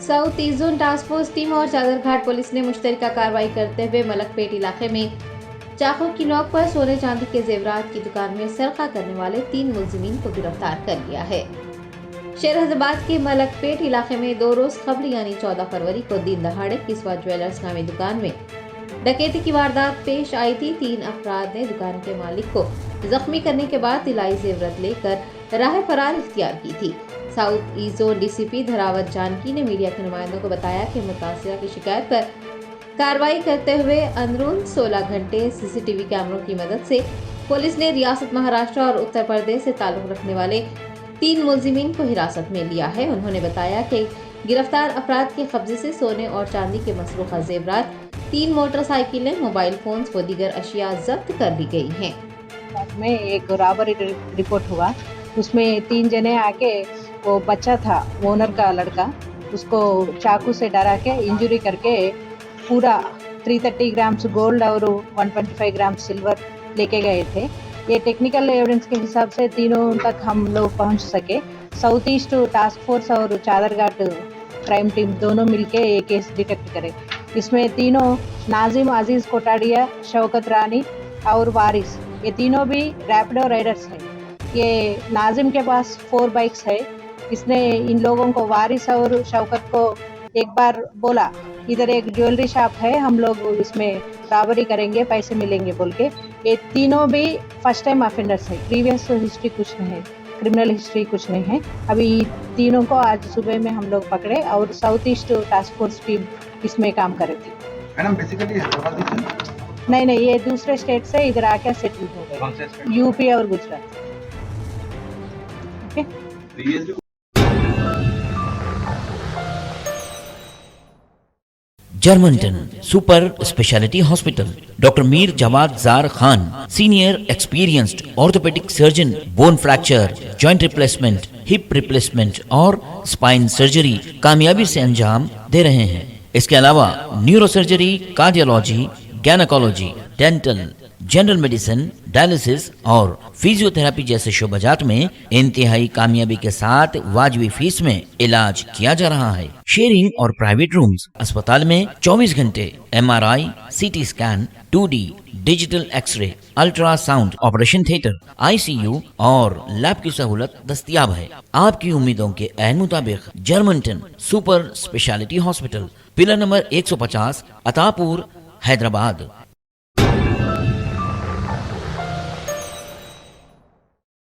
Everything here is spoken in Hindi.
South east zone task force team और चादरघाट पुलिस ने मुश्तरका कार्रवाई करते हुए मलकपेट इलाके में चाकू की नोक पर सोने चांदी के जेवरात की दुकान में सरका करने वाले 3 मुलजिमीन को गिरफ्तार कर लिया है। शेर हैदराबाद के मलकपेट इलाके में 2 रोज कबल यानी 14 फरवरी को दिन दहाड़े किस्वा ज्वेलर्स नामी दुकान में डकैती की वारदात पेश आई थी। 3 अफराद ने दुकान के मालिक को जख्मी करने के बाद तिलाई जेवरत लेकर राह फरार इख्तियार की थी। South east zone DCP Dharavat Janaki ने मीडिया के नुमाइंदों को बताया कि मुतासिरा की शिकायत पर कार्रवाई करते हुए अंदरून 16 घंटे सीसीटीवी कैमरों की मदद से पुलिस ने रियासत महाराष्ट्र और उत्तर प्रदेश से ताल्लुक रखने वाले 3 मुलजिमीन को हिरासत में लिया है। उन्होंने बताया कि गिरफ्तार अफराद के कब्जे से सोने और चांदी के मसरूखा जेवरात, 3 मोटरसाइकिलें, मोबाइल फोन्स व दीगर अशिया जब्त कर ली गई हैं। में एक रॉबरी रिपोर्ट हुआ, उसमें 3 जने आके वो बच्चा था ओनर का लड़का, उसको चाकू से डरा के इंजरी करके पूरा 330 ग्राम्स गोल्ड और 125 ग्राम सिल्वर लेके गए थे। ये टेक्निकल एविडेंस के हिसाब से तीनों तक हम लोग पहुंच सके। साउथ ईस्ट टास्क फोर्स और चादरघाट क्राइम टीम दोनों मिलके ये केस डिटेक्ट करे। इसमें तीनों नाजिम अजीज कोटाडिया, शौकत रानी और वारिस, ये तीनों भी रैपिडो राइडर्स हैं। ये नाजिम के पास 4 बाइक्स है। इसने इन लोगों को, वारिस और शौकत को एक बार बोला इधर एक ज्वेलरी शॉप है, हम लोग इसमें रॉबरी करेंगे, पैसे मिलेंगे बोल के। ये तीनों भी फर्स्ट टाइम ऑफेंडर्स है, प्रीवियस हिस्ट्री कुछ नहीं है, क्रिमिनल हिस्ट्री कुछ नहीं है। अभी तीनों को आज सुबह में हम लोग पकड़े और south east task force team इसमें काम कर रही थी। मैडम बेसिकली हैदराबाद नहीं, ये दूसरे स्टेट से इधर आके सेटल हो गए, यूपी और Gujarat. Okay. Germanton super speciality hospital, doctor Mir Jawad Zar Khan, senior experienced orthopaedic surgeon, bone fracture, joint replacement, hip replacement और स्पाइन सर्जरी कामयाबी से अंजाम दे रहे हैं। इसके अलावा neuro surgery, cardiology, gynaecology, dental, general medicine, dialysis और फिजियोथेरेपी जैसे शोबाजात में इंतहाई कामयाबी के साथ वाजबी फीस में इलाज किया जा रहा है। शेयरिंग और प्राइवेट रूम्स, अस्पताल में 24 घंटे MRI, CT scan, 2D digital x-ray, ultrasound, operation theatre, ICU और लैब की सहूलत दस्तयाब है। आपकी उम्मीदों के ऐन मुताबिक Germanten super speciality hospital, pillar number 150, Attapur, Hyderabad.